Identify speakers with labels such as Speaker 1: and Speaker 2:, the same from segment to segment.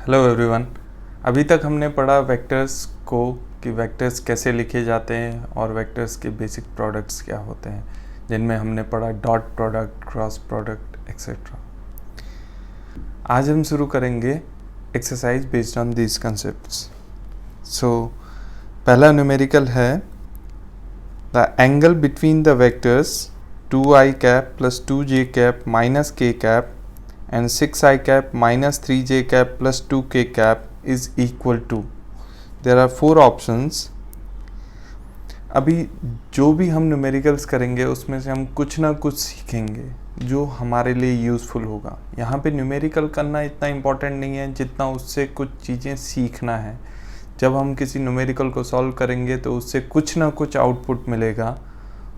Speaker 1: Hello everyone. अभी तक हमने पढ़ा वेक्टर्स को कि वेक्टर्स कैसे लिखे जाते हैं और वेक्टर्स के बेसिक प्रोडक्ट्स क्या होते हैं, जिनमें हमने पढ़ा dot product, cross product etcetera. आज हम शुरू करेंगे exercise based on these concepts. So पहला न्यूमेरिकल है the angle between the vectors 2i cap plus 2j cap minus k cap and 6i cap minus 3j cap plus 2k cap is equal to। there are 4 options। अभी जो भी हम numericals करेंगे उसमें से हम कुछ ना कुछ सीखेंगे जो हमारे लिए यूज़फुल होगा। यहाँ पे न्यूमेरिकल करना इतना इम्पोर्टेंट नहीं है जितना उससे कुछ चीज़ें सीखना है। जब हम किसी न्यूमेरिकल को सॉल्व करेंगे तो उससे कुछ ना कुछ आउटपुट मिलेगा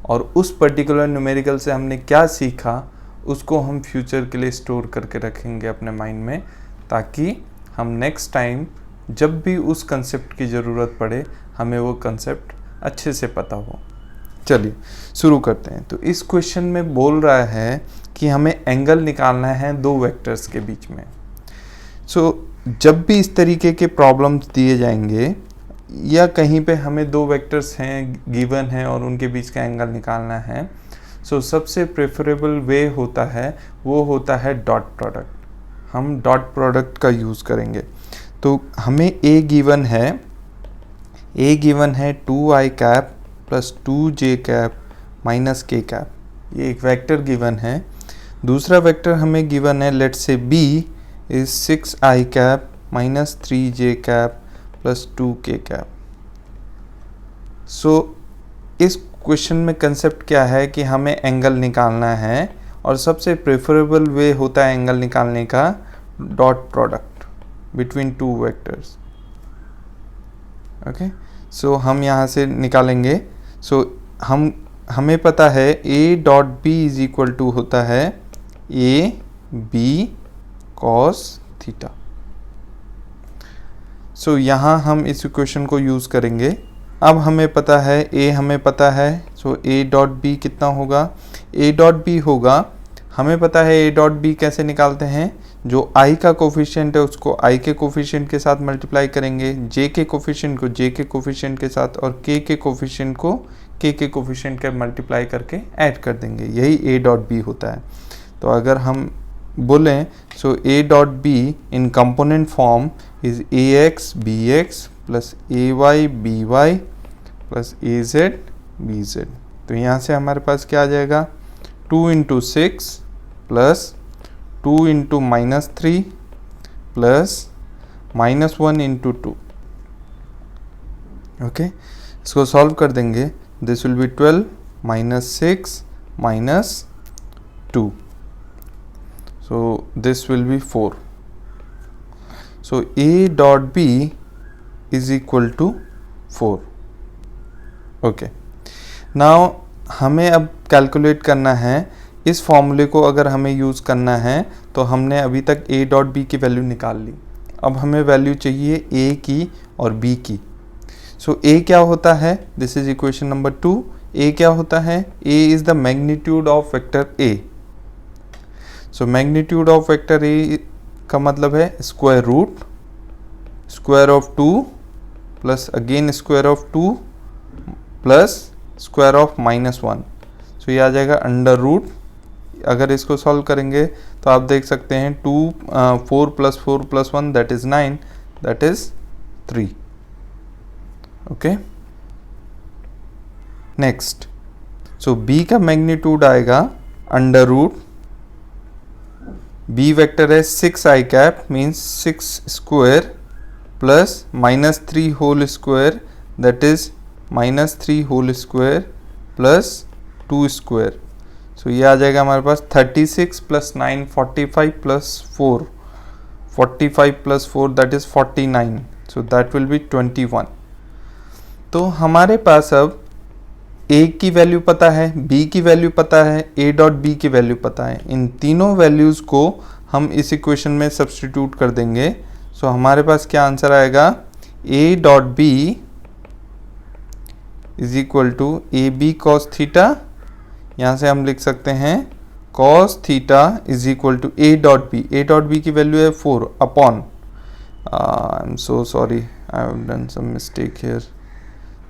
Speaker 1: और उस पर्टिकुलर न्यूमेरिकल से हमने क्या सीखा उसको हम फ्यूचर के लिए स्टोर करके रखेंगे अपने माइंड में, ताकि हम नेक्स्ट टाइम जब भी उस कंसेप्ट की ज़रूरत पड़े हमें वो कंसेप्ट अच्छे से पता हो। चलिए शुरू करते हैं। तो इस क्वेश्चन में बोल रहा है कि हमें एंगल निकालना है दो वेक्टर्स के बीच में। जब भी इस तरीके के प्रॉब्लम्स दिए जाएंगे या कहीं पे हमें दो वेक्टर्स हैं गिवन है और उनके बीच का एंगल निकालना है, सबसे प्रेफरेबल वे होता है वो होता है डॉट प्रोडक्ट। हम डॉट प्रोडक्ट का यूज़ करेंगे। तो हमें ए गिवन है 2i cap plus 2j cap minus k cap, ये एक वेक्टर गिवन है। दूसरा वेक्टर हमें गिवन है let's say b is 6i cap minus 3j cap plus 2k cap. इस क्वेश्चन में कंसेप्ट क्या है कि हमें एंगल निकालना है और सबसे प्रेफरेबल वे होता है एंगल निकालने का dot product between two vectors. Okay, हम यहाँ से निकालेंगे। हमें पता है a dot B is equal to होता है a b cos थीटा। यहाँ हम इस इक्वेशन को यूज़ करेंगे। अब हमें पता है a हमें पता है, a डॉट बी कितना होगा, a डॉट बी होगा, हमें पता है a डॉट बी कैसे निकालते हैं, जो i का कोफिशिएंट है उसको i के कोफिशिएंट के साथ मल्टीप्लाई करेंगे, j के कोफिशिएंट को j के कोफिशिएंट के साथ और k के कोफिशिएंट को k के कोफिशिएंट के मल्टीप्लाई करके ऐड कर देंगे। यही a डॉट बी होता है। तो अगर हम बोलें a dot be in component form is ax bx plus ay by plus az bz। तो यहाँ से हमारे पास क्या आ जाएगा 2 into 6 plus 2 into minus 3 plus minus 1 into 2। Okay, इसको सॉल्व कर देंगे। This will B 12 minus 6 minus 2, this will B 4। a dot b is equal to 4। Okay, now हमें अब कैलकुलेट करना है इस फॉर्मूले को। अगर हमें यूज़ करना है तो हमने अभी तक a डॉट बी की वैल्यू निकाल ली। अब हमें वैल्यू चाहिए a की और b की। a क्या होता है, this is equation number 2। a क्या होता है, a is the magnitude of vector a। Magnitude of vector a का मतलब है square of 2 plus again square of 2 plus square of minus 1। ये आ जाएगा अंडर रूट। अगर इसको सॉल्व करेंगे तो आप देख सकते हैं 4 plus 4 plus 1 that is 9, that is 3। Okay, next b का मैग्नीट्यूड आएगा अंडर रूट, b वेक्टर है 6i cap means 6 square plus minus 3 whole square that is minus 3 whole square plus 2 square. ये आ जाएगा हमारे पास 36 plus 9 45 plus 4 45 plus 4 that is 49, that will be 21। तो हमारे पास अब a की वैल्यू पता है, b की वैल्यू पता है, a डॉट b की वैल्यू पता है। इन तीनों वैल्यूज़ को हम इस इक्वेशन में सब्स्टिट्यूट कर देंगे। हमारे पास क्या आंसर आएगा, a dot b is equal to A B cos theta. यहाँ से हम लिख सकते हैं cos theta is equal to a dot B की वैल्यू है 4 upon I'm so sorry, I have done some mistake here.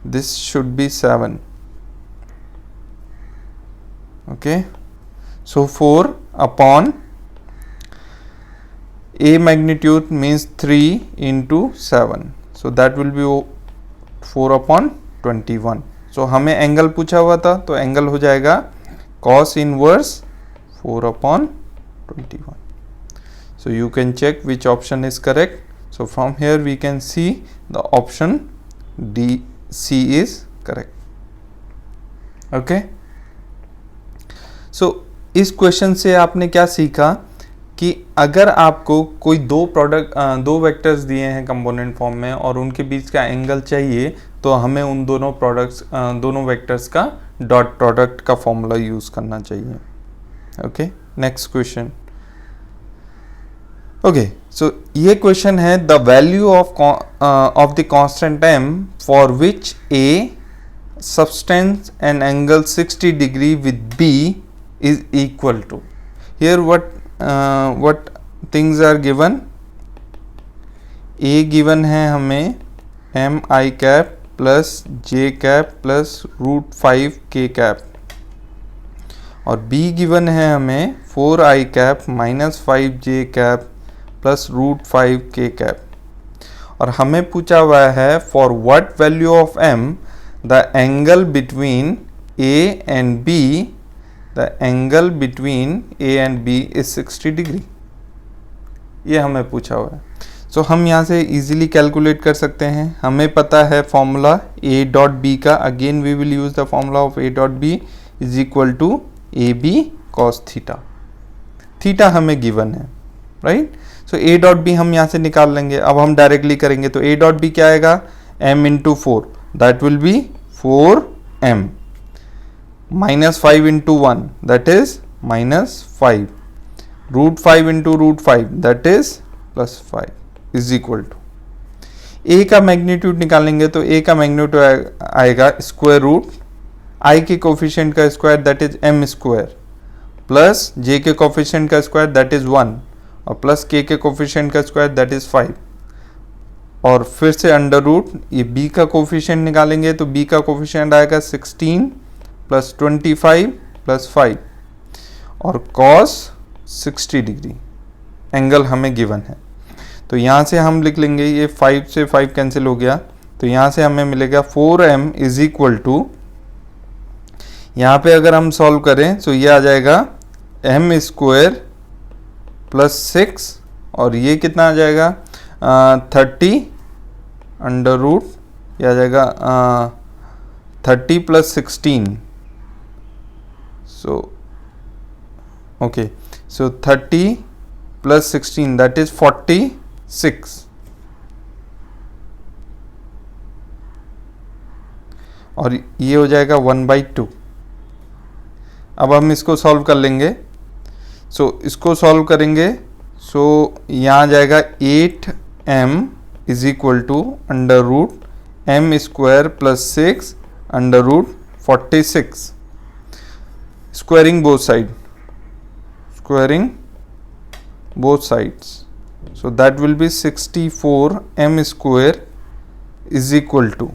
Speaker 1: This should be 7. Okay, so 4 upon A magnitude means 3 into 7, so that will be 4 upon 21. So हमें angle पूछा हुआ था, तो angle हो जाएगा cos inverse 4 upon 21. So you can check which option is correct. So from here we can see the option D, C is correct. Okay. So इस question से आपने क्या सीखा कि अगर आपको कोई दो वेक्टर्स दिए हैं कंपोनेंट फॉर्म में और उनके बीच का एंगल चाहिए, तो हमें उन दोनों वेक्टर्स का डॉट प्रोडक्ट का फॉर्मूला यूज करना चाहिए. Okay, next question. Okay, so ये क्वेश्चन है the value of the constant m for which a subtends an angle 60 degree with b is equal to. Here what things are given? A given है हमें m I cap plus j cap plus √5 k cap, और b given है हमें 4 I cap minus 5 j cap plus √5 k cap, और हमें पूछा हुआ है for what value of m the angle between A and B, the angle between A and B is 60 degree. ये हमें पूछा हुआ है. सो हम यहाँ से इजीली कैलकुलेट कर सकते हैं. हमें पता है फॉर्मूला A डॉट B का. Again we will use the formula of A dot B is equal to AB cos theta. Theta हमें गिवन है, right. So A dot B हम यहाँ से निकाल लेंगे. अब हम डायरेक्टली करेंगे तो A डॉट B क्या आएगा? m into 4, that will be 4m, minus 5 into 1, that is minus 5, √5 into √5, that is plus 5, is equal to. a का मैग्नीट्यूड निकालेंगे तो a का मैग्नीट्यूड आएगा स्क्वायर रूट i के कोफिशिएंट का square, that is m square, plus j के coefficient का square, that is 1, और प्लस k के कोफिशिएंट का स्क्वायर, दैट इज 5, और फिर से अंडर रूट ये b का कोफिशिएंट निकालेंगे तो b का कोफिशिएंट आएगा 16 प्लस 25 प्लस 5, और cos 60 डिग्री एंगल हमें गिवन है. तो यहाँ से हम लिख लेंगे, ये 5 से 5 कैंसिल हो गया, तो यहाँ से हमें मिलेगा 4m इज इक्वल टू, यहाँ पे अगर हम सॉल्व करें तो ये आ जाएगा m स्क्वायर प्लस 6, और ये कितना आ जाएगा 30 अंडर रूट, यह आ जाएगा 30 plus 16, so okay, so 30 plus 16 that is 46, और ये हो जाएगा 1/2. अब हम इसको सॉल्व कर लेंगे. सो इसको सॉल्व करेंगे, सो यहाँ आ जाएगा 8m is equal to under root m square plus 6 under root 46, squaring both sides, so that will be 64m square is equal to,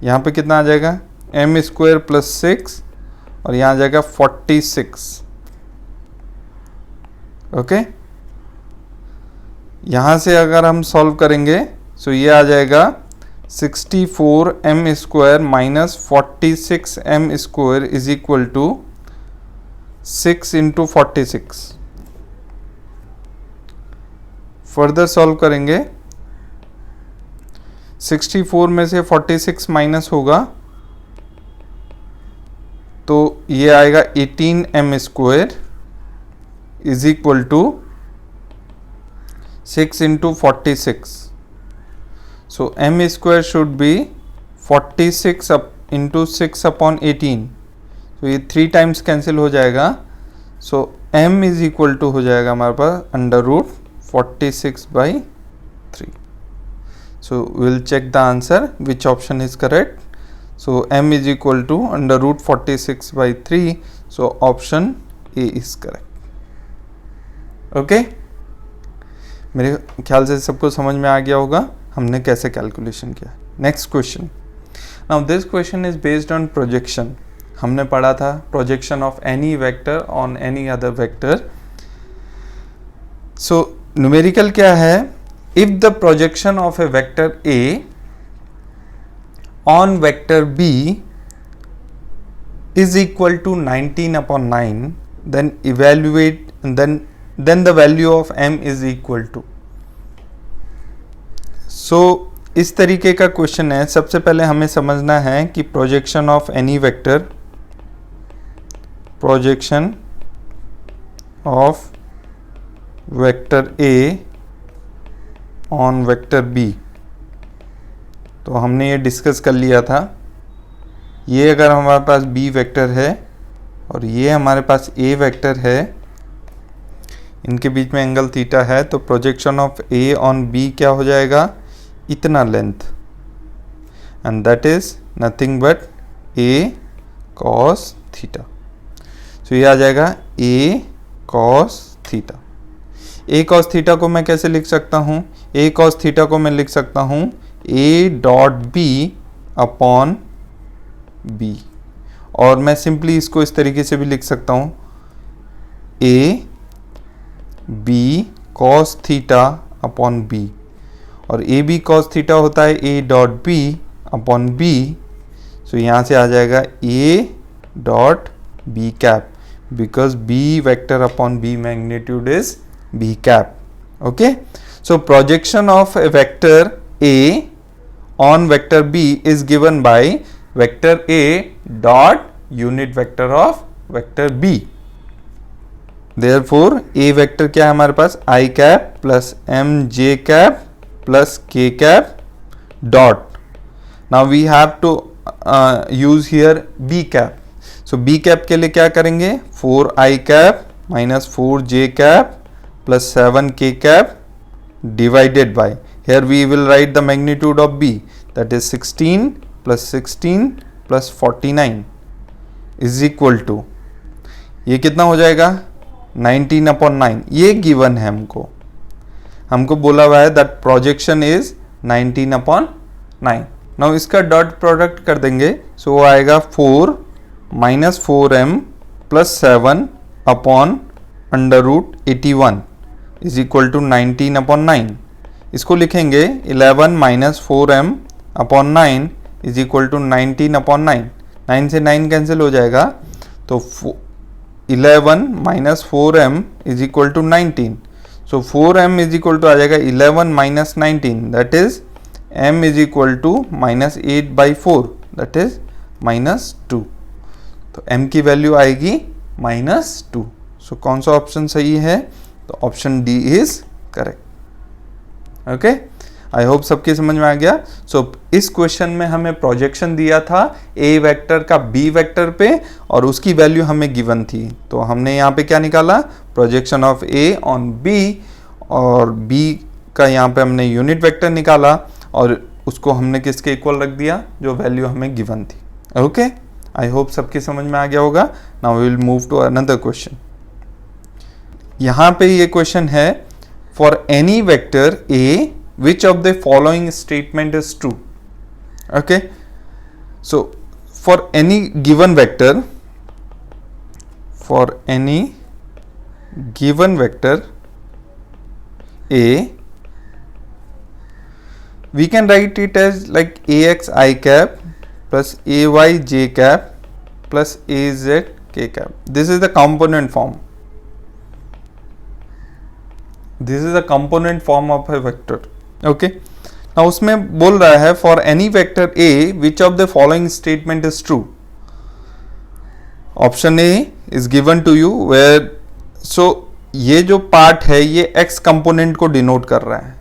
Speaker 1: यहाँ पे कितना आ जाएगा m स्क्वायर प्लस 6, और यहाँ आ जाएगा 46. ओके, यहाँ से अगर हम सॉल्व करेंगे सो ये आ जाएगा 64m square minus 46m square is equal to 6 into 46. Further solve करेंगे, 64 में से 46 माइनस होगा तो ये आएगा 18m square is equal to 6 into 46. So m square should be 46 into 6 upon 18. So ये 3 times कैंसिल हो जाएगा. So m is equal to हो जाएगा हमारे पास under root 46/3. So we'll check the answer which option is correct. So m is equal to under root 46/3. So option A is correct. Okay. मेरे ख्याल से सबको समझ में आ गया होगा हमने कैसे कैलकुलेशन किया। Next question, now this question is based on projection. हमने पढ़ा था projection of any vector on any other vector. So numerical क्या है, if the projection of A vector A on vector b is equal to 19/9, then evaluate, then the value of m is equal to. So इस तरीके का question है। सबसे पहले हमें समझना है कि projection of any vector, projection of vector A on vector b, तो हमने ये डिस्कस कर लिया था। ये अगर हमारे पास बी वेक्टर है और ये हमारे पास ए वेक्टर है, इनके बीच में एंगल थीटा है, तो projection of A on B क्या हो जाएगा, इतना length, and that is nothing but A cos theta. So ये आ जाएगा A cos theta. A cos theta को मैं कैसे लिख सकता हूँ, ए कॉस थीटा को मैं लिख सकता हूँ a dot B upon B, और मैं सिंपली इसको इस तरीके से भी लिख सकता हूँ A B cos theta upon B, और ए बी कॉस थीटा होता है A dot B upon B. So यहाँ से आ जाएगा A dot B cap, because B vector upon B magnitude is B cap. Okay, so projection of A vector A on vector B is given by vector A dot unit vector of vector B. Therefore A vector क्या है हमारे पास, I cap plus MJ cap plus K cap dot. Now we have to use here B cap. So B cap के लिए क्या करेंगे, 4I cap minus 4J cap plus 7K cap divided by, here we will write the magnitude of B, that is 16 plus 16 plus 49 is equal to, ये कितना हो जाएगा 19/9। ये given है, हमको बोला हुआ है दैट प्रोजेक्शन इज 19/9। नाउ इसका डॉट प्रोडक्ट कर देंगे, सो वो आएगा 4 minus 4m plus 7 upon √81 is equal to 19/9। इसको लिखेंगे 11 minus 4m upon 9 is equal to 19/9। 9 से 9 कैंसिल हो जाएगा, तो 11 minus 4m is equal to 19। So 4m is equal to आ जाएगा 11 minus 19, that is m is equal to -8/4, that is -2। तो m की वैल्यू आएगी -2। सो कौन सा ऑप्शन सही है, तो option D is correct. Okay, I hope सबकी समझ में आ गया। सो इस क्वेश्चन में हमें प्रोजेक्शन दिया था ए वेक्टर का बी वेक्टर पे, और उसकी वैल्यू हमें गिवन थी, तो हमने यहाँ पे क्या निकाला, projection of A on b, और बी का यहाँ पे हमने यूनिट वेक्टर निकाला, और उसको हमने किसके इक्वल रख दिया, जो वैल्यू हमें गिवन थी। ओके, आई होप सबकी समझ में आ गया होगा। Now we will move to another question. यहाँ पे ये क्वेश्चन है, for any vector a which of the following statement is true? Okay, so for any given vector A, we can write it as like ax I cap plus ay j cap plus az k cap. This is the component form. This is the component form of a vector. Okay, ना उसमें बोल रहा है for any vector A which of the following statement is true. Option A is given to you where, so ये जो part है ये x component को डिनोट कर रहा है।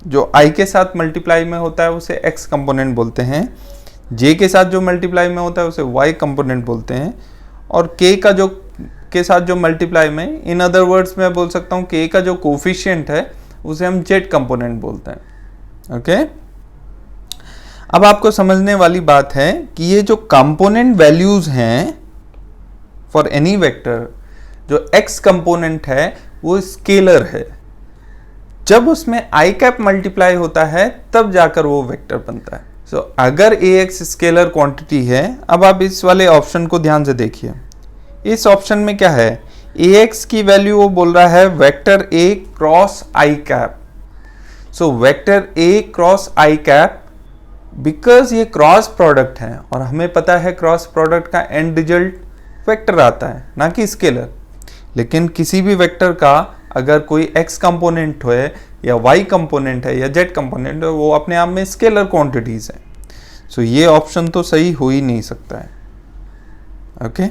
Speaker 1: जो आई के साथ मल्टीप्लाई में होता है उसे एक्स कंपोनेंट बोलते हैं, जे के साथ जो मल्टीप्लाई में होता है उसे वाई कंपोनेंट बोलते हैं, और के का जो के साथ जो मल्टीप्लाई में, इन अदर वर्ड्स में बोल सकता हूँ के का जो कोफिशिएंट है उसे हम जेड कंपोनेंट बोलते हैं। ओके, अब आपको समझने वाली बात है कि ये जो कंपोनेंट वैल्यूज हैं फॉर एनी वेक्टर, जो एक्स कंपोनेंट है वो स्केलर है, जब उसमें आई कैप मल्टीप्लाई होता है तब जाकर वो वेक्टर बनता है। सो अगर ए एक्स स्केलर क्वांटिटी है, अब आप इस वाले ऑप्शन को ध्यान से देखिए। इस ऑप्शन में क्या है, ए एक्स की वैल्यू वो बोल रहा है vector A cross I cap. So vector A cross I cap, because ये क्रॉस प्रोडक्ट है और हमें पता है क्रॉस प्रोडक्ट का एंड रिजल्ट वेक्टर आता है, ना कि स्केलर। लेकिन किसी भी वेक्टर का अगर कोई x कंपोनेंट है या y कंपोनेंट है या z कंपोनेंट है, वो अपने आप में स्केलर क्वांटिटीज है। सो ये ऑप्शन तो सही हो ही नहीं सकता है। ओके,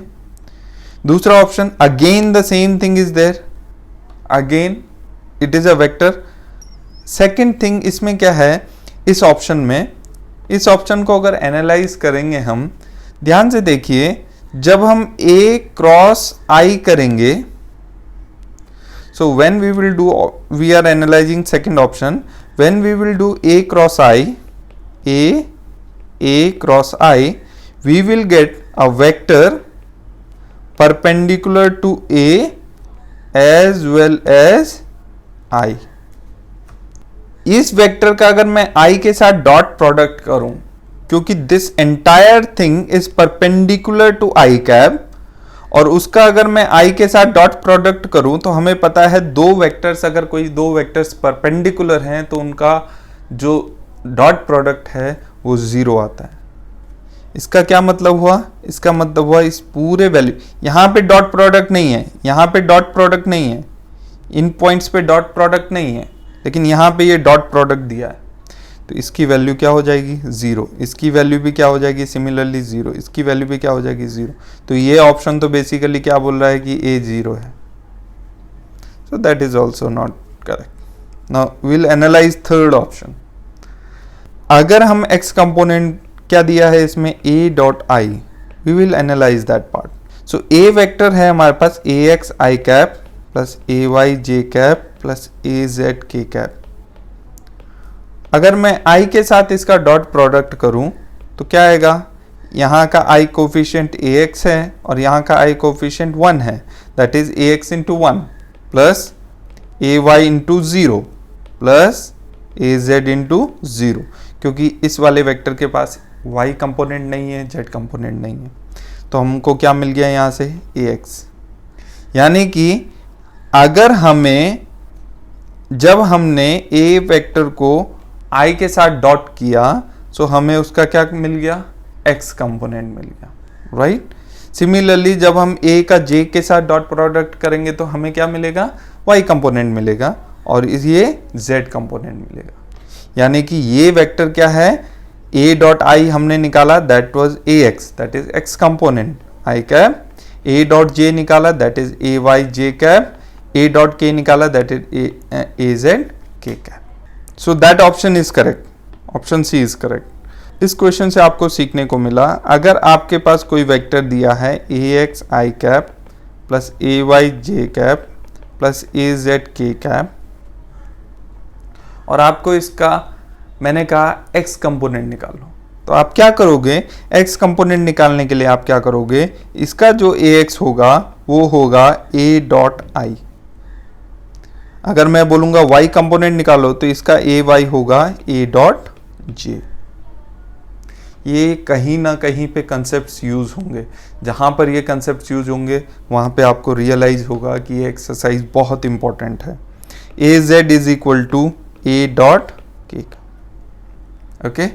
Speaker 1: दूसरा option, again the same thing is there, again it is a vector. Second thing इसमें क्या है, इस ऑप्शन में, इस ऑप्शन को अगर एनालाइज करेंगे हम, ध्यान से देखिए, जब हम a क्रॉस i करेंगे, so when we are analyzing second option, when we will do a cross i, a cross i, we will get a vector perpendicular to a as well as i। इस vector का अगर मैं i के साथ dot product करूं, क्योंकि this entire thing is perpendicular to i cap, और उसका अगर मैं i के साथ डॉट प्रोडक्ट करूं तो हमें पता है दो वेक्टर्स, अगर कोई दो वेक्टर्स परपेंडिकुलर हैं तो उनका जो डॉट प्रोडक्ट है वो 0 आता है। इसका क्या मतलब हुआ, इसका मतलब हुआ इस पूरे वैल्यू, यहां पे डॉट प्रोडक्ट नहीं है, यहां पे डॉट प्रोडक्ट नहीं है, इन पॉइंट्स पे डॉट प्रोडक्ट नहीं है, लेकिन यहां पे ये डॉट प्रोडक्ट दिया है, तो इसकी वैल्यू क्या हो जाएगी 0, इसकी वैल्यू भी क्या हो जाएगी सिमिलरली 0, इसकी वैल्यू भी क्या हो जाएगी 0। तो ये ऑप्शन तो बेसिकली क्या बोल रहा है कि a 0 है। So that is also not correct. Now will analyse third option. अगर हम x कंपोनेंट क्या दिया है इसमें a dot i, we will analyse that part. So a vector है हमारे पास ax i cap plus ay j cap plus az k cap. अगर मैं i के साथ इसका डॉट प्रोडक्ट करूं तो क्या आएगा, यहाँ का i कोफिशिएंट ax है और यहाँ का i कोफिशिएंट 1 है, that is ax into 1 plus ay into 0 plus az into 0, क्योंकि इस वाले वेक्टर के पास y कंपोनेंट नहीं है, z कंपोनेंट नहीं है, तो हमको क्या मिल गया यहाँ से ax। यानी कि अगर हमें, जब हमने a वेक्टर को i के साथ डॉट किया सो हमें उसका क्या मिल गया, x कंपोनेंट मिल गया, राइट। सिमिलरली जब हम a का j के साथ डॉट प्रोडक्ट करेंगे तो हमें क्या मिलेगा, y कंपोनेंट मिलेगा, और ये z कंपोनेंट मिलेगा। यानी कि ये वेक्टर क्या है, a डॉट i हमने निकाला, that was ax, that is x component i cap, a dot j निकाला, that is ay j cap, a dot k निकाला, that is az k cap. So that option is correct, option c is correct. इस question से आपको सीखने को मिला, अगर आपके पास कोई वेक्टर दिया है ax i cap plus ay j cap plus az k cap, और आपको इसका, मैंने कहा x कंपोनेंट निकालो, तो आप क्या करोगे, x कंपोनेंट निकालने के लिए आप क्या करोगे, इसका जो ax होगा वो होगा a डॉट i। अगर मैं बोलूंगा y कंपोनेंट निकालो तो इसका ay होगा a डॉट j। ये कहीं ना कहीं पे कंसेप्ट्स यूज होंगे, जहां पर ये कंसेप्ट्स यूज होंगे वहां पे आपको रियलाइज होगा कि ये एक्सरसाइज बहुत इंपॉर्टेंट है। az is equal to a dot k। Okay,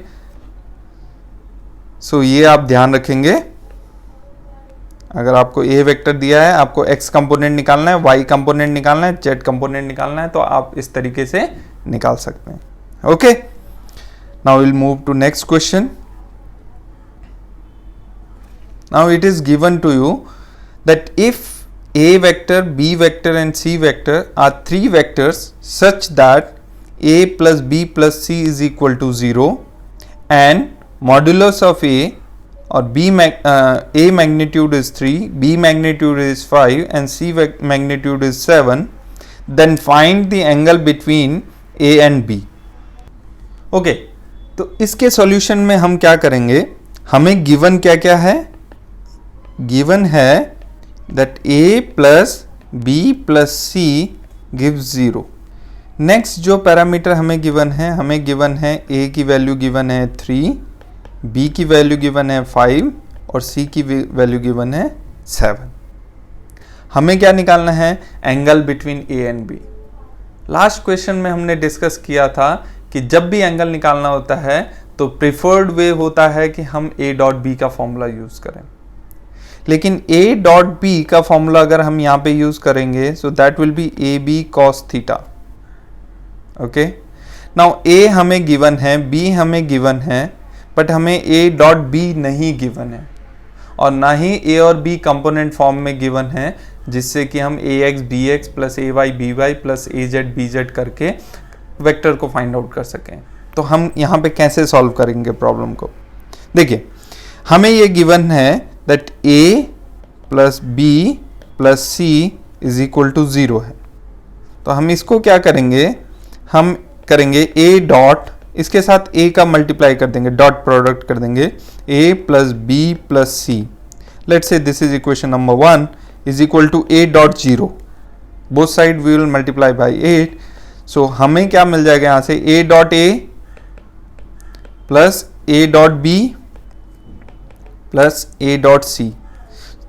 Speaker 1: so ये आप ध्यान रखेंगे, अगर आपको a वेक्टर दिया है, आपको x कंपोनेंट निकालना है, y कंपोनेंट निकालना है, z कंपोनेंट निकालना है, तो आप इस तरीके से निकाल सकते हैं। Okay, now will move to next question. Now it is given to you that if a vector, b vector and c vector are three vectors such that a plus b plus c is equal to 0 and modulus of a or a magnitude is 3, b magnitude is 5 and c magnitude is 7, then find the angle between a and b। Okay, तो इसके solution में हम क्या करेंगे, हमें given क्या क्या है, गिवन है that a plus b plus c gives 0। Next जो पैरामीटर हमें गिवन है a की वैल्यू गिवन है 3, b की वैल्यू गिवन है 5 और c की वैल्यू गिवन है 7। हमें क्या निकालना है? Angle between a and b। Last question में हमने डिस्कस किया था कि जब भी एंगल निकालना होता है तो प्रिफर्ड वे होता है कि हम a डॉट b का फॉर्मूला यूज करें, लेकिन a डॉट b का फॉर्मूला अगर हम यहाँ पे यूज करेंगे so that will B ab cos theta. Okay, now a हमें गिवन है, b हमें गिवन है, बट हमें a डॉट b नहीं गिवन है और ना ही a और b कंपोनेंट फॉर्म में गिवन है, जिससे कि हम ax bx plus ay by plus az bz करके वेक्टर को फाइंड आउट कर सकें। तो हम यहाँ पे कैसे सॉल्व करेंगे प्रॉब्लम को? देखिए, हमें ये गिवन है that a plus b plus c is equal to 0 है। तो हम इसको क्या करेंगे? हम करेंगे a डॉट, इसके साथ a का मल्टीप्लाई कर देंगे, डॉट प्रोडक्ट कर देंगे, a plus b plus c। Let's say this is equation number 1 is equal to a dot 0, both side we will multiply by 8। So हमें क्या मिल जाएगा यहाँ से? a dot a plus a dot b plus a dot c।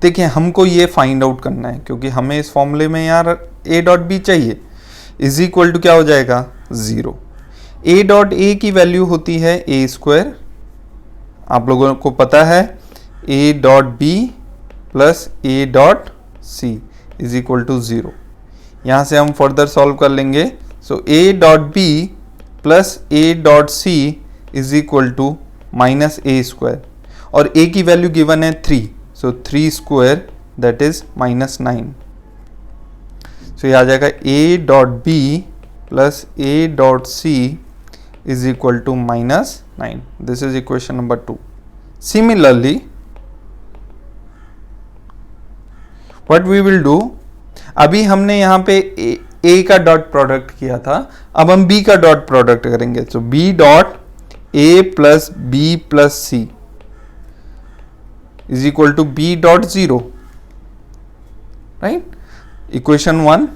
Speaker 1: देखिए, हमको ये find out करना है क्योंकि हमें इस फॉर्मूले में यार a डॉट b चाहिए, इज इक्वल टू क्या हो जाएगा? 0। a डॉट a की वैल्यू होती है a स्क्वायर, आप लोगों को पता है, a dot b plus a dot c is equal to 0। यहाँ से हम फर्दर सॉल्व कर लेंगे। So a dot b plus a dot c is equal to minus a square, और a की वैल्यू गिवन है 3, so 3 square that is minus 9। So ये आ जाएगा a dot b plus a dot c is equal to minus 9। This is equation number 2। Similarly what we will do, अभी हमने यहाँ पे a का डॉट प्रोडक्ट किया था, अब हम b का डॉट प्रोडक्ट करेंगे। So b dot a plus b plus c is equal to b dot 0, right? Equation 1।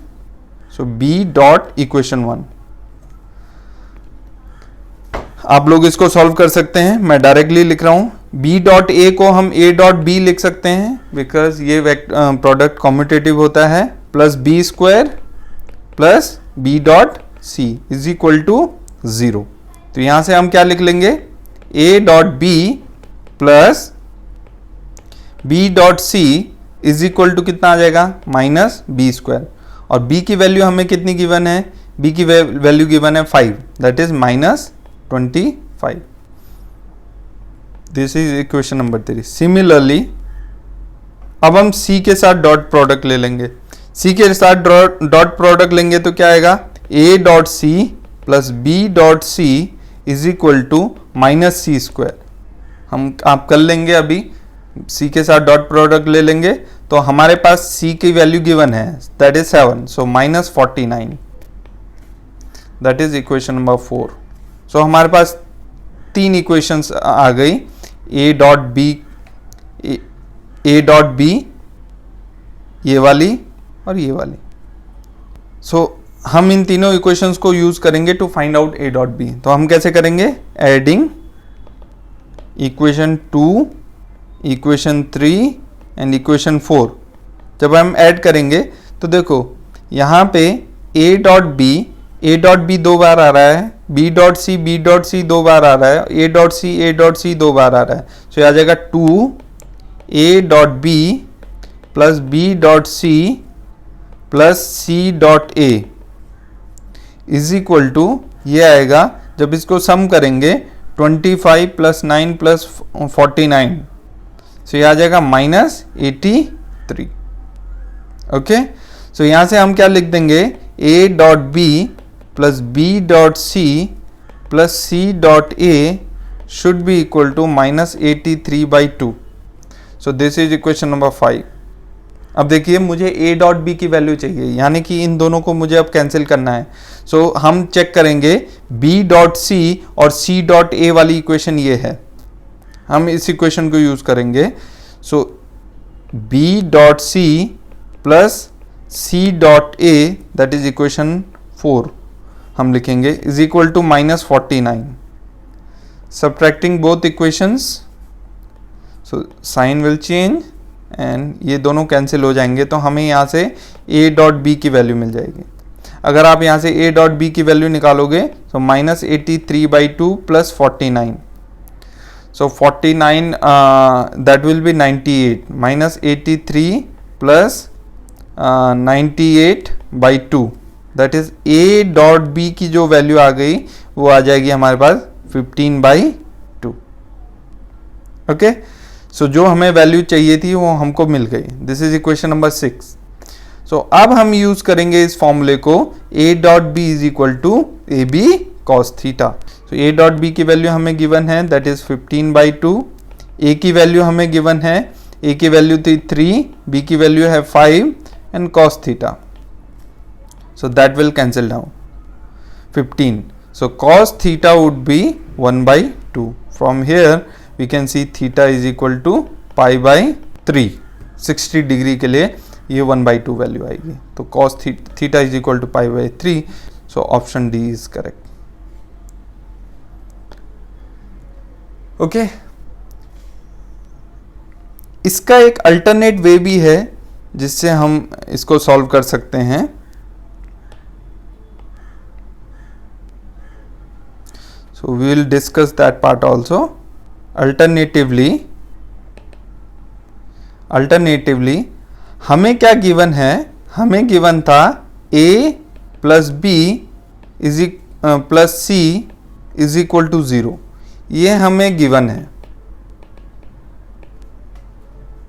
Speaker 1: So b dot equation 1। आप लोग इसको सॉल्व कर सकते हैं, मैं डायरेक्टली लिख रहा हूं। b डॉट a को हम a डॉट b लिख सकते हैं बिकॉज ये प्रोडक्ट कॉम्यूटेटिव होता है, plus b square plus b dot c is equal to 0। तो यहां से हम क्या लिख लेंगे? a dot b plus b dot c is equal to कितना आ जाएगा? माइनस b स्क्वायर, और b की वैल्यू हमें कितनी गिवन है? b की वैल्यू गिवन है 5, that is minus 25। This is equation number 3। Similarly अब हम c के साथ डॉट प्रोडक्ट ले लेंगे। c के साथ डॉट प्रोडक्ट लेंगे तो क्या आएगा? a dot c plus b dot c is equal to minus c square. आप कर लेंगे, अभी c के साथ डॉट प्रोडक्ट ले लेंगे तो हमारे पास c की वैल्यू गिवन है that is 7, so minus 49, that is equation number 4। सो हमारे पास 3 इक्वेशंस आ गई, a डॉट b, ये वाली और ये वाली। सो हम इन तीनों इक्वेशंस को यूज करेंगे to find out a dot b। तो हम कैसे करेंगे? Adding equation 2, equation 3 and equation 4। जब हम ऐड करेंगे तो देखो यहाँ पे a डॉट b 2 बार आ रहा है, b डॉट c 2 बार आ रहा है, a डॉट c 2 बार आ रहा है। सो आ जाएगा 2 a dot b plus b dot c plus c dot a is equal to, ये आएगा जब इसको सम करेंगे 25 प्लस 9 प्लस 49, सो ये आ जाएगा माइनस 83। ओके, सो यहाँ से हम क्या लिख देंगे? a dot b plus b dot c plus c dot a should be equal to minus 83/2। So this is equation number 5। अब देखिए, मुझे a डॉट b की वैल्यू चाहिए, यानी कि इन दोनों को मुझे अब कैंसिल करना है। सो हम चेक करेंगे b डॉट c और c डॉट a वाली इक्वेशन ये है, हम इस इक्वेशन को यूज करेंगे। So b dot c plus c dot a that is equation 4 हम लिखेंगे is equal to -49. Subtracting both equations, so sign will change and ये दोनों कैंसिल हो जाएंगे, तो हमें यहाँ से a डॉट बी की वैल्यू मिल जाएगी. अगर आप यहाँ से a डॉट बी की वैल्यू निकालोगे तो -83/2 plus 49. So 49 that will be 98. -83 plus 98/2, that is a dot b की जो वैल्यू आ गई वो आ जाएगी हमारे पास 15/2. ओके, सो जो हमें वैल्यू चाहिए थी वो हमको मिल गई. This is equation number 6. So अब हम यूज करेंगे इस फॉर्मूले को a dot B is equal to A B cos theta. So a dot B की वैल्यू हमें गिवन है, दैट इज 15/2. a की वैल्यू हमें गिवन है, a की वैल्यू थी 3, b की वैल्यू है 5 and cos theta. So that will cancel down 15. So cos theta would be 1/2. From here we can see theta is equal to π/3. 60 degree के लिए ये 1/2 वैल्यू आएगी. तो cos theta is equal to π/3. So option D is correct. Okay, इसका एक alternate वे भी है जिससे हम इसको सॉल्व कर सकते हैं. So we will discuss that part also. Alternatively हमें क्या गिवन है, हमें गिवन था a plus B plus C is equal to 0. ये हमें गिवन है,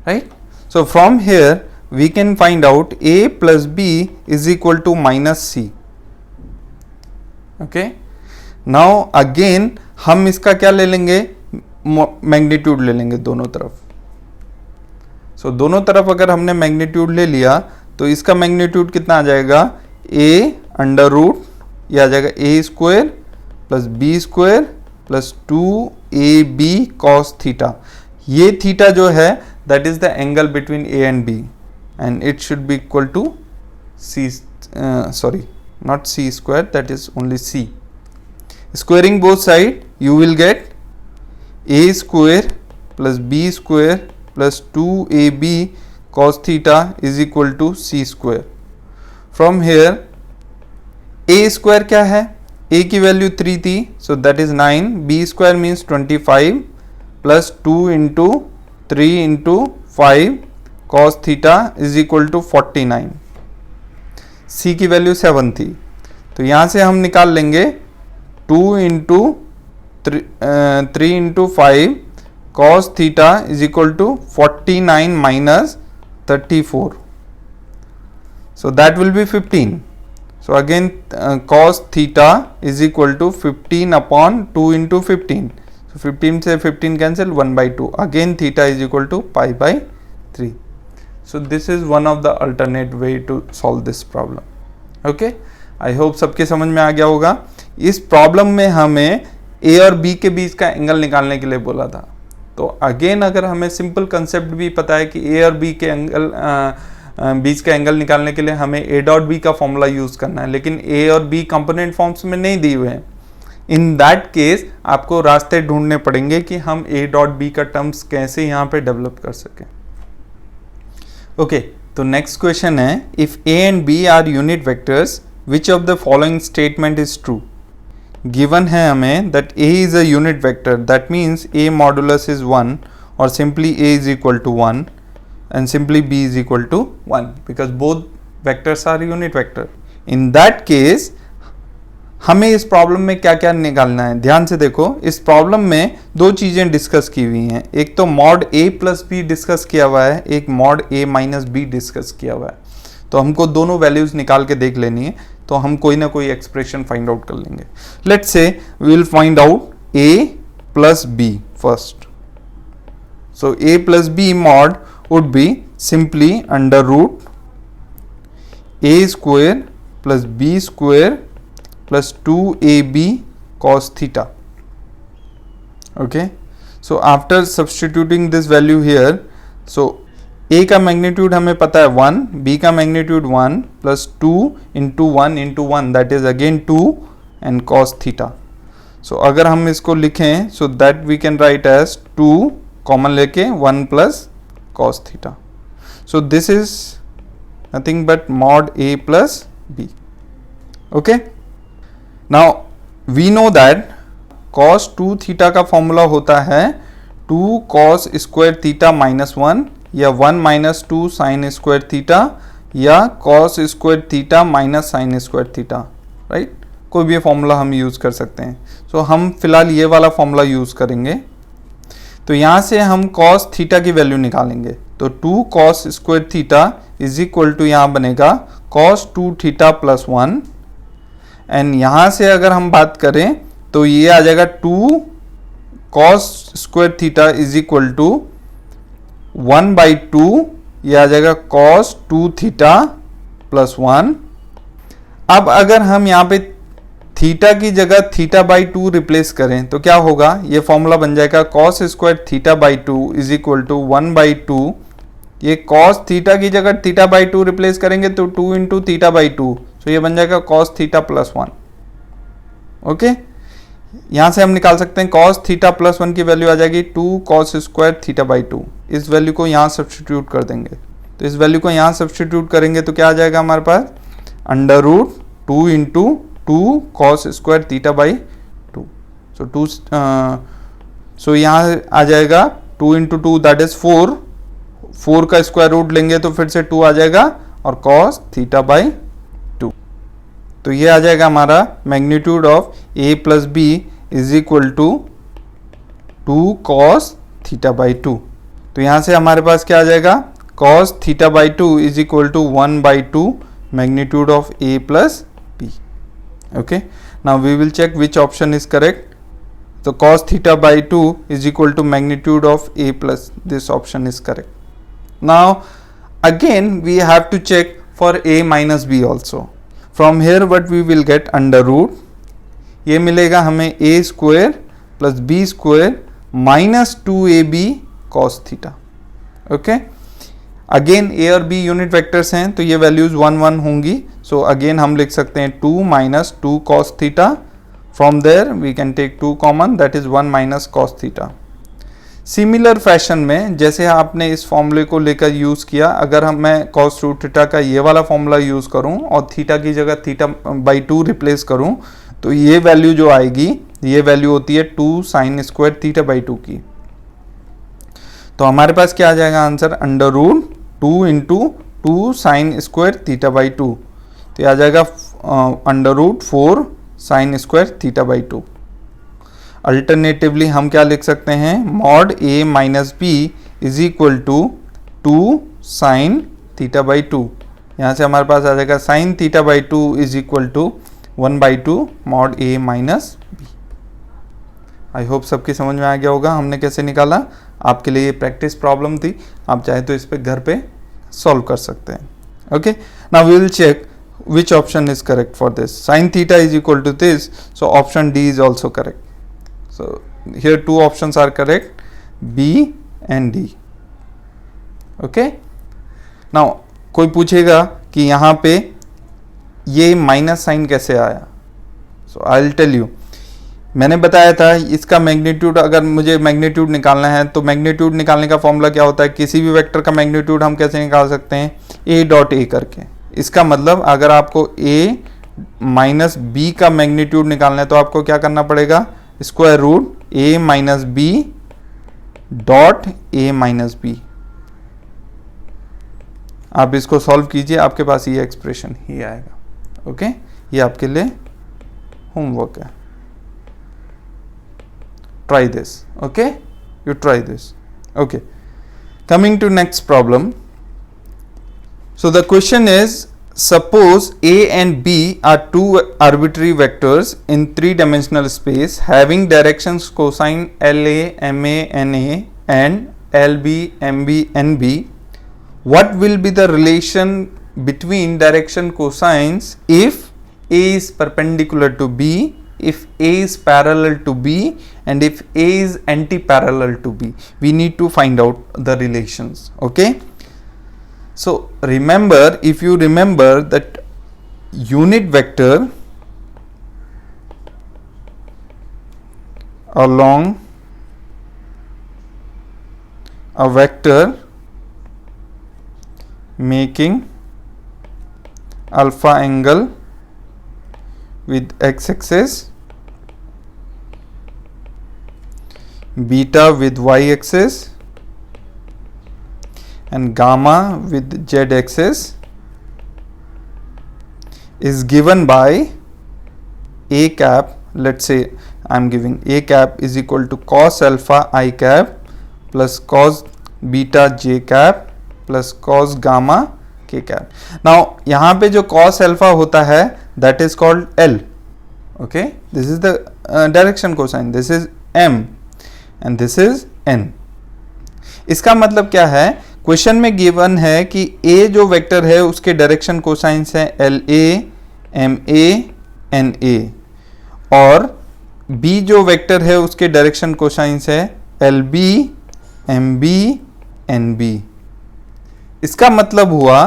Speaker 1: right. So from here we can find out a plus B is equal to -c. Okay, now again हम इसका क्या ले लेंगे, मैग्नीट्यूड ले लेंगे दोनों तरफ. सो दोनों तरफ अगर हमने मैग्नीट्यूड ले लिया तो इसका मैग्नीट्यूड कितना आ जाएगा, a अंडर रूट, ये आ जाएगा a square plus b square plus 2ab cos theta. ये थीटा जो है that is the angle between a and b and it should be equal to c, sorry not c square, that is only c. Squaring both side you will get a square plus b square plus 2ab cos theta is equal to c square. From here a square क्या है, a की value 3 थी, so that is 9. b square means 25 plus 2 into 3 into 5 cos theta is equal to 49. c की value 7 थी, तो यहाँ से हम निकाल लेंगे 2 into 3 into 5 cos theta is equal to 49 minus 34. So that will be 15. So again cos theta is equal to 15 upon 2 into 15. So 15 से 15 cancel, 1/2. Again theta is equal to π/3. So this is one of the alternate way to solve this problem. Okay, I hope सबके समझ में आ गया होगा. इस problem में हमें a और b के बीच का एंगल निकालने के लिए बोला था. तो अगेन अगर हमें सिंपल कंसेप्ट भी पता है कि a और b के एंगल बीच का एंगल निकालने के लिए हमें a डॉट बी का फॉर्मूला यूज करना है, लेकिन a और b कंपोनेंट फॉर्म्स में नहीं दिए हुए हैं. इन दैट केस आपको रास्ते ढूंढने पड़ेंगे कि हम a डॉट बी का टर्म्स कैसे यहाँ पे डेवलप कर सकें. ओके, तो नेक्स्ट क्वेश्चन है, if a and b are unit vectors which of the following statement is true. Given है हमें that a is a unit vector, that means a modulus is 1 और simply a is equal to 1 and simply b is equal to 1 because both vectors are unit vector. In that case हमें इस problem में क्या क्या निकालना है, ध्यान से देखो. इस प्रॉब्लम में दो चीजें डिस्कस की हुई हैं, एक तो mod a plus be discuss किया हुआ है, एक mod a minus be discuss किया हुआ है. तो हमको दोनों वैल्यूज निकाल के देख लेनी है, तो हम कोई ना कोई एक्सप्रेशन फाइंड आउट कर लेंगे. Let's say we will find out a plus b first. So a plus b mod would be simply under root a square plus b square plus 2ab cos theta. Okay, so after substituting this value here, so a का magnitude हमें पता है 1, b का magnitude 1 plus 2 into 1 into 1 that is again 2
Speaker 2: and cos theta. So अगर हम इसको लिखें, so that we can write as 2 common लेके 1 plus cos theta. So this is nothing but mod A plus B. Okay. Now we know that cos 2 theta का formula होता है 2 cos square theta minus 1 या 1 minus 2 sine square theta या cos square theta minus sign square theta, right. कोई भी formula हम use कर सकते हैं. सो हम फिलहाल ये वाला फॉर्मूला यूज़ करेंगे. तो यहाँ से हम cos थीटा की वैल्यू निकालेंगे. तो 2 cos square theta is equal to यहाँ बनेगा cos 2 थीटा प्लस 1. एंड यहाँ से अगर हम बात करें तो ये आ जाएगा 2 cos square theta is equal to 1/2. ये आ जाएगा cos 2 थीटा प्लस 1. अब अगर हम यहाँ पे थीटा की जगह थीटा बाई 2 रिप्लेस करें तो क्या होगा, ये फॉर्मूला बन जाएगा cos square theta by 2 is equal to 1/2. ये cos थीटा की जगह थीटा बाई 2 रिप्लेस करेंगे तो 2 इंटू थीटा बाई 2. तो ये बन जाएगा cos थीटा प्लस 1. ओके. यहाँ से हम निकाल सकते हैं cos थीटा प्लस 1 की वैल्यू आ जाएगी 2 cos स्क्वायर थीटा बाई 2. इस वैल्यू को यहाँ सब्सटीट्यूट कर देंगे. तो इस वैल्यू को यहाँ सब्सटीट्यूट करेंगे तो क्या आ जाएगा हमारे पास, under root 2 into 2 cos square theta by 2. So यहाँ आ जाएगा 2 इंटू 2 दैट इज 4. 4 का स्क्वायर रूट लेंगे तो फिर से 2 आ जाएगा और cos थीटा बाई 2. तो ये आ जाएगा हमारा magnitude of a plus B is equal to 2 cos theta by 2. तो यहाँ से हमारे पास क्या आ जाएगा, cos theta by 2 is equal to 1/2 magnitude of a plus b. Okay, now we will check which option is correct. So cos theta by 2 is equal to magnitude of a plus, this option is correct. Now again we have to check for a minus b also. From here what we will get, under root ये मिलेगा हमें a square plus b square minus 2ab cos theta. Okay, again A और B unit vectors हैं तो ये values 1 1 होंगी. So again हम लिख सकते हैं 2 minus 2 cos theta. From there we can take 2 common, that is 1 minus cos theta. Similar fashion में जैसे आपने इस फॉर्मूले को लेकर यूज़ किया, अगर मैं cos 2 थीटा का ये वाला फॉर्मूला यूज़ करूं और थीटा की जगह थीटा बाई 2 रिप्लेस करूं तो ये वैल्यू जो आएगी, ये वैल्यू होती है 2 साइन स्क्वायर थीटा बाई 2 की. तो हमारे पास क्या आ जाएगा answer, under root 2 into 2 sine square theta by 2. तो ये आ जाएगा under root 4 sine square theta by 2. Alternatively हम क्या लिख सकते हैं, mod A minus B is equal to 2 sine theta by 2. यहाँ से हमारे पास आ जाएगा sine theta by 2 is equal to 1/2 mod A minus B. I hope सबकी समझ में आ गया होगा हमने कैसे निकाला. आपके लिए ये प्रैक्टिस प्रॉब्लम थी, आप चाहे तो इस पे घर पे सॉल्व कर सकते हैं. Okay, now we will check which option is correct for this. Sin theta is equal to this, so option D is also correct. So here two options are correct, B and D. Okay, now कोई पूछेगा कि यहाँ पे ये minus sign कैसे आया. So I'll tell you. मैंने बताया था इसका मैग्नीट्यूड, अगर मुझे मैग्नीट्यूड निकालना है तो मैग्नीट्यूड निकालने का फॉर्मूला क्या होता है, किसी भी वेक्टर का मैग्नीट्यूड हम कैसे निकाल सकते हैं, a डॉट a करके. इसका मतलब अगर आपको a माइनस बी का मैग्नीट्यूड निकालना है तो आपको क्या करना पड़ेगा, square root a minus B dot a minus B. आप इसको सॉल्व कीजिए, आपके पास ये एक्सप्रेशन ही आएगा. ओके, ये आपके लिए होमवर्क है. Try this. Okay, you try this. Okay, coming to next problem. So the question is, suppose a and b are two arbitrary vectors in three-dimensional space having directions cosine LA, MA, NA and LB, MB, NB. What will be the relation between direction cosines if a is perpendicular to b, if a is parallel to b and if a is anti-parallel to b? We need to find out the relations. Okay, so remember, if you remember that unit vector along a vector making alpha angle with x-axis, beta with y-axis and gamma with z-axis is given by a cap. Let's say I am giving a cap is equal to cos alpha I cap plus cos beta j cap plus cos gamma k cap. Now यहाँ पे जो cos alpha होता है that is called L. Okay, this is the direction cosine, this is M and this is N. इसका मतलब क्या है, question में गिवन है कि A जो वेक्टर है उसके डायरेक्शन कोसाइंस है LA, MA, NA और B जो वेक्टर है उसके डायरेक्शन कोसाइंस है LB, MB, NB. इसका मतलब हुआ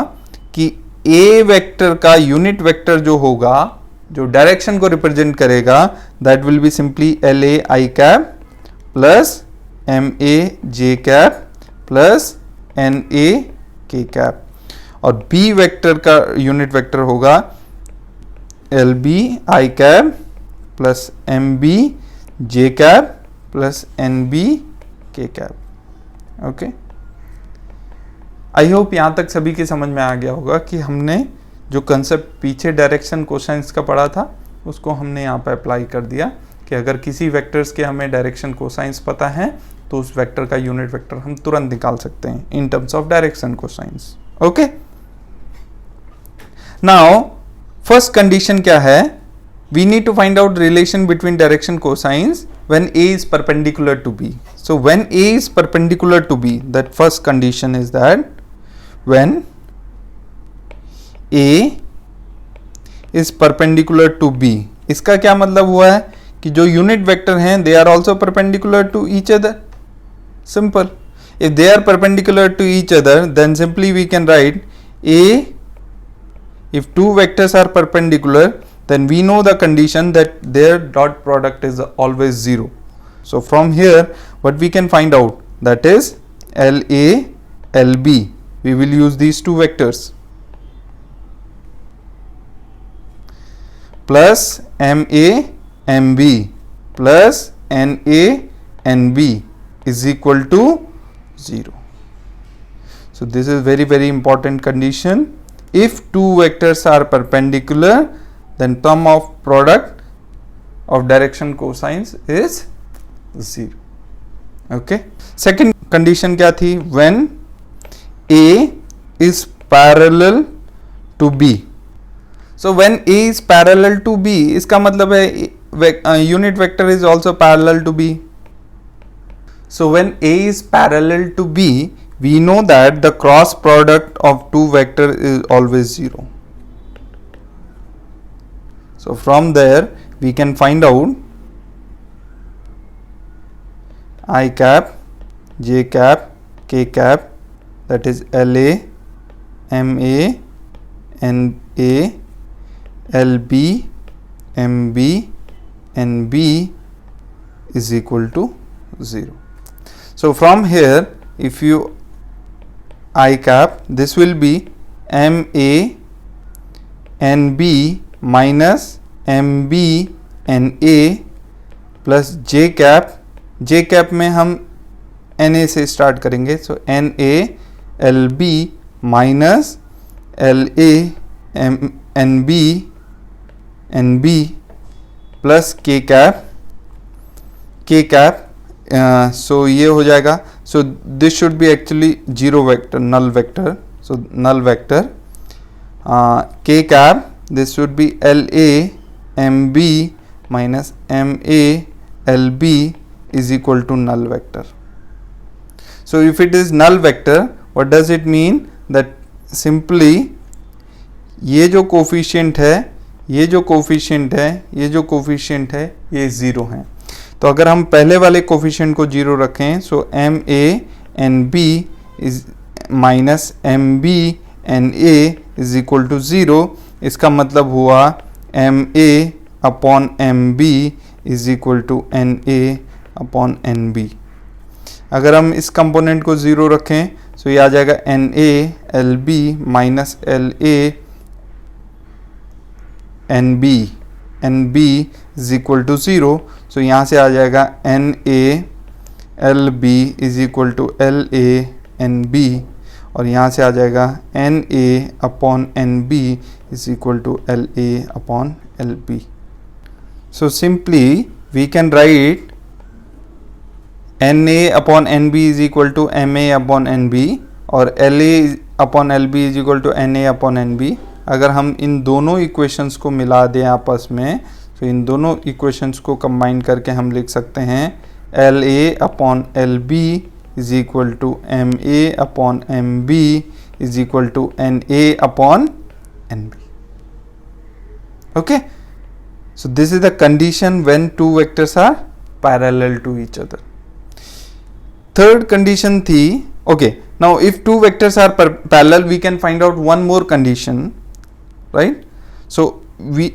Speaker 2: कि A वेक्टर का यूनिट वेक्टर जो होगा, जो डायरेक्शन को रिप्रेजेंट करेगा, that will be simply LA I cap plus MA J cap plus NA K cap और B वेक्टर का यूनिट वेक्टर होगा LB I cap plus MB J cap plus NB K cap. Okay, I hope यहाँ तक सभी के समझ में आ गया होगा कि हमने जो कंसेप्ट पीछे डायरेक्शन कोसाइंस का पढ़ा था उसको हमने यहाँ पे अप्लाई कर दिया कि अगर किसी वेक्टर्स के हमें डायरेक्शन कोसाइंस पता है तो उस वेक्टर का यूनिट वेक्टर हम तुरंत निकाल सकते हैं in terms of direction cosines. Okay, now first condition क्या है, we need to find out relation between direction cosines when A is perpendicular to B. So when A is perpendicular to B, that first condition is that when A is perpendicular to B. इसका क्या मतलब हुआ है कि जो unit vector हैं they are also perpendicular to each other. Simple. If they are perpendicular to each other, then simply we can write A, if two vectors are perpendicular, then we know the condition that their dot product is always 0. So from here what we can find out, that is LA, LB. We will use these two vectors plus MA, MB plus NA, NB is equal to 0. So this is very important condition. If two vectors are perpendicular, then term of product of direction cosines is 0. Okay. Second condition क्या थी, when A is parallel to B. So when A is parallel to B, इसका मतलब है unit vector is also parallel to B. So when A is parallel to B, we know that the cross product of two vector is always 0. So from there we can find out I cap, J cap, K cap, that is LA, MA, NA, LB, MB, NB is equal to 0. So from here if you I cap, this will be MA, NB minus MB NA plus J cap. J cap में हम NA से start करेंगे. So NA LB minus LA NB NB plus K cap. K cap so ये हो जाएगा. So this should be actually zero vector, null vector. So null vector K cap, this should be LA MB minus MA LB is equal to null vector. So if it is null vector, what does it mean? That simply ये जो coefficient है, ये जो coefficient है, ये जो coefficient है, ये ज़ीरो हैं. तो अगर हम पहले वाले कोफिशिएंट को जीरो रखें, so MA NB is minus MB NA is equal to 0. इसका मतलब हुआ MA upon MB is equal to NA upon N B. अगर हम इस कंपोनेंट को 0 रखें तो ये आ जाएगा N A L B minus L A N B is equal to 0। So यहाँ से आ जाएगा N A L B is equal to L A N B, और यहाँ से आ जाएगा N A upon N B is equal to L A upon L B. So simply we can write N A upon N B is equal to M A upon N B और L A upon L B is equal to N A upon N B. अगर हम इन दोनों equations को मिला दें आपस में तो इन दोनों इक्वेशंस को कंबाइन करके हम लिख सकते हैं L A upon L B is equal to M A upon M B is equal to N A upon N B. Okay, so this is the condition when two vectors are parallel to each other. Third condition थी, okay, now if two vectors are parallel we can find out one more condition, right? So we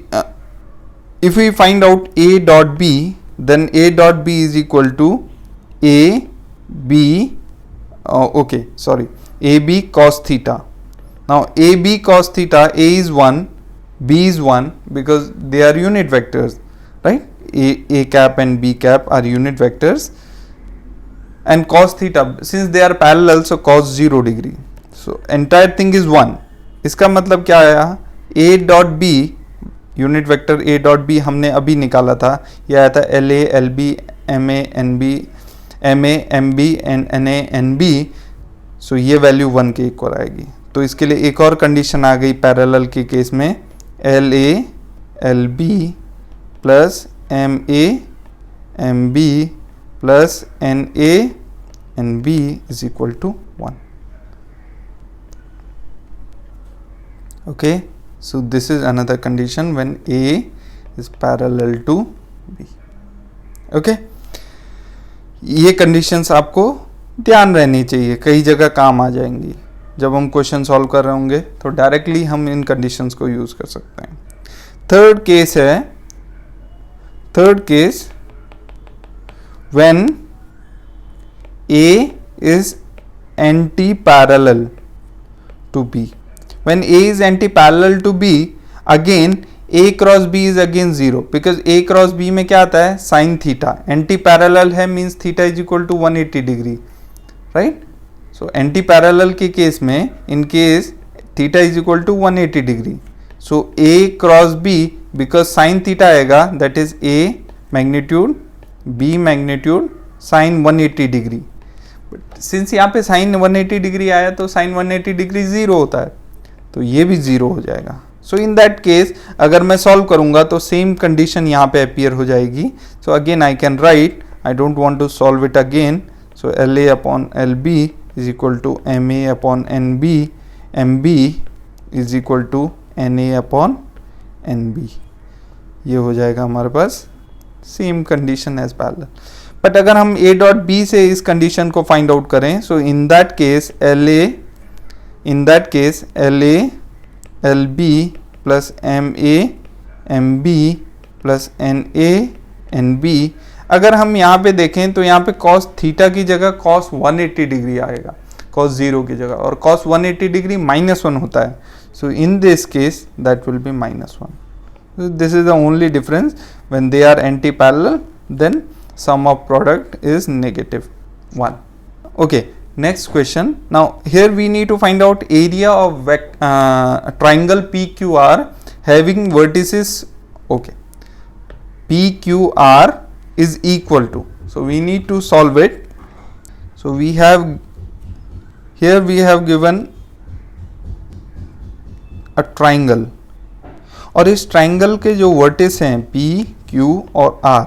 Speaker 2: if we find out a dot b, then a dot b is equal to a b a b cos theta. Now a b cos theta, a is 1, b is 1 because they are unit vectors, right? A cap and b cap are unit vectors, and cos theta, since they are parallel, so cos 0 degree, so entire thing is 1. इसका मतलब क्या आया, a dot b unit vector a dot b हमने अभी निकाला था, यह आया था L A L B M A N B M A M B N A N B. So ये वैल्यू 1 के इक्वल आएगी। तो इसके लिए एक और कंडीशन आ गई पैरेलल के केस में, L A L B plus M A M B plus N A N B is equal to 1. Okay, so this is another condition when A is parallel to B. Okay, ये conditions आपको ध्यान रहनी चाहिए, कई जगह काम आ जाएंगी। जब हम क्वेश्चन सॉल्व कर रहे होंगे तो डायरेक्टली हम इन कंडीशंस को यूज कर सकते हैं। थर्ड केस है, third case when A is anti-parallel to B. When A is anti-parallel to B, again A cross B is again 0 because A cross B में क्या आता है, sin theta. Anti-parallel है means theta is equal to 180 degree, right? So anti-parallel के case में in case theta is equal to 180 degree. So A cross B because sin theta आएगा, that is A magnitude B magnitude sin 180 degree. But since यहाँ पे sin 180 degree आया तो sin 180 degree 0 होता है, तो ये भी 0 हो जाएगा। सो इन दैट केस अगर मैं सॉल्व करूँगा तो सेम कंडीशन यहाँ पे अपीयर हो जाएगी। So again I can write, I don't want to solve it again, so L A upon L B is equal to M A upon N B, M B is equal to N A upon N B. ये हो जाएगा हमारे पास same condition as parallel. But अगर हम a dot b से इस condition को फाइंड आउट करें, so in that case L A L B plus M B plus N A N B. अगर हम यहाँ पे देखें तो यहाँ पे cos थीटा की जगह cos 180 डिग्री आएगा, cos 0 की जगह, और cos 180 डिग्री -1 होता है। So in this case that will be -1. This is the only difference. When they are anti-parallel, then sum of product is -1. Okay, next question. Now here we need to find out area of triangle PQR having vertices. Okay, PQR is equal to, so we need to solve it. So we have here we have given a triangle, और इस triangle के जो vertices हैं P, Q और R,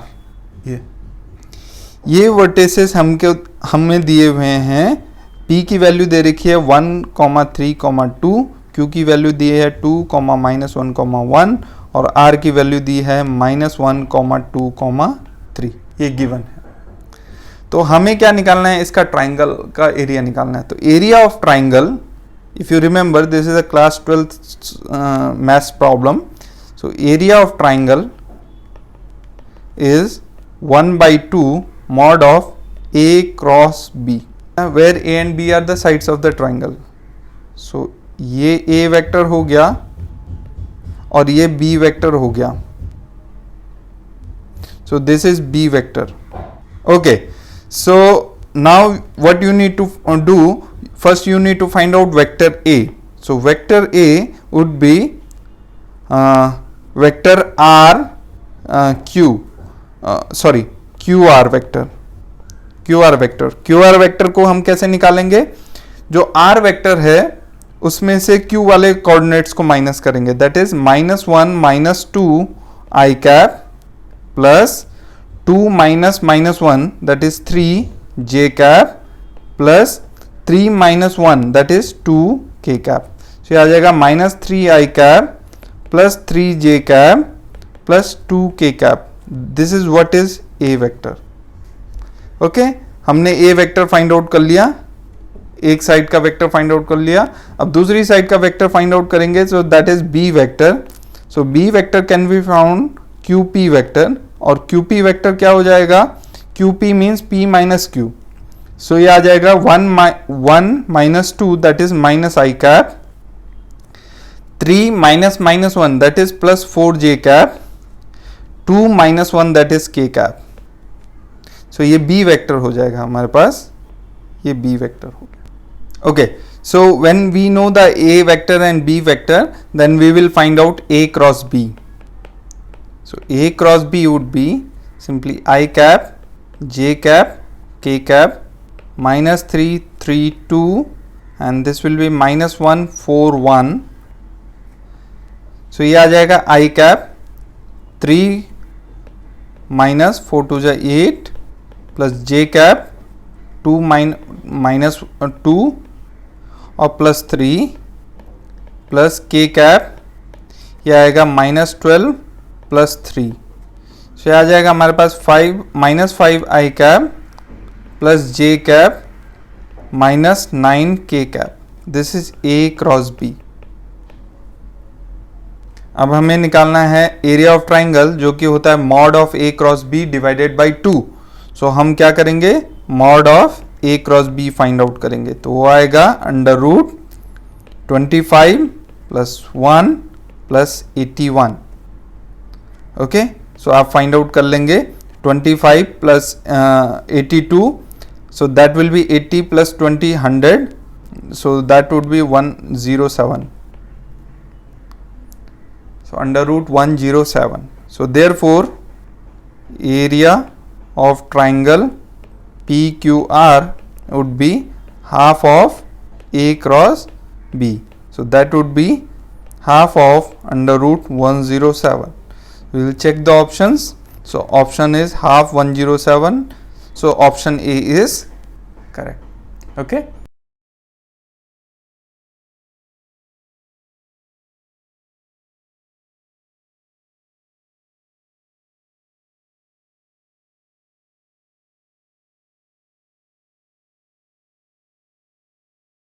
Speaker 2: ये vertices हमें दिए हुए हैं। P की वैल्यू दे रखी है 1, 3, 2, Q की वैल्यू दी है 2, -1, 1 और R की वैल्यू दी है -1, 2, 3। ये गिवन है। तो हमें क्या निकालना है, इसका ट्राइंगल का एरिया निकालना है। तो area of triangle, if you remember, this is a class 12th maths problem. So area of triangle is 1/2 mod of A cross B, where A and B are the sides of the triangle. So ये A vector हो गया और ये B vector हो गया. So this is B vector. Okay, so now what you need to do, first you need to find out vector A. So vector A would be vector R QR vector. QR vector को हम कैसे निकालेंगे? जो R vector है उसमें से Q वाले coordinates को माइनस करेंगे. That is -1 -2 I cap plus 2 -1 that is 3 J cap plus 3 -1 that is 2 K cap. So ये आ जाएगा -3 I cap plus 3 J cap plus 2 K cap. This is what is A vector. Okay, हमने A vector find out कर लिया, एक side का vector find out कर लिया. अब दूसरी साइड का वेक्टर फाइंड आउट करेंगे. So that is B vector. So B vector can be found QP vector. और QP वेक्टर क्या हो जाएगा? QP means P minus Q. So ये आ जाएगा 1 -2 that is -I cap, 3 -1 that is plus 4 J cap, 2 -1 that is K cap. So ये B vector हो जाएगा हमारे पास, ये B वेक्टर हो गया. Okay, so when we know the A vector and B vector, then we will find out A cross B. सो A cross B would be simply I cap, J cap, K cap, -3 3 2 and this will be -1 4 1. सो ये आ जाएगा I cap, 3 -4 2 8 plus J cap 2 -2 और plus 3 plus K cap, ये आएगा -12 plus 3. सो आ जाएगा हमारे पास -5 I cap plus J cap -9 K cap. This is A cross B. अब हमें निकालना है एरिया ऑफ ट्राइंगल, जो कि होता है mod of A cross B divided by 2. सो हम क्या करेंगे? Mod of A cross B find out करेंगे. तो वो आएगा √25 प्लस 1 प्लस 81. ओके, सो आप फाइंड आउट कर लेंगे 25 plus 82. So that will B 80 plus 20 100. So that would be 107. So √107. So therefore area of triangle PQR would be half of A cross B. So that would be half of √107. We will check the options. So option is half 107. So option A is correct. Okay.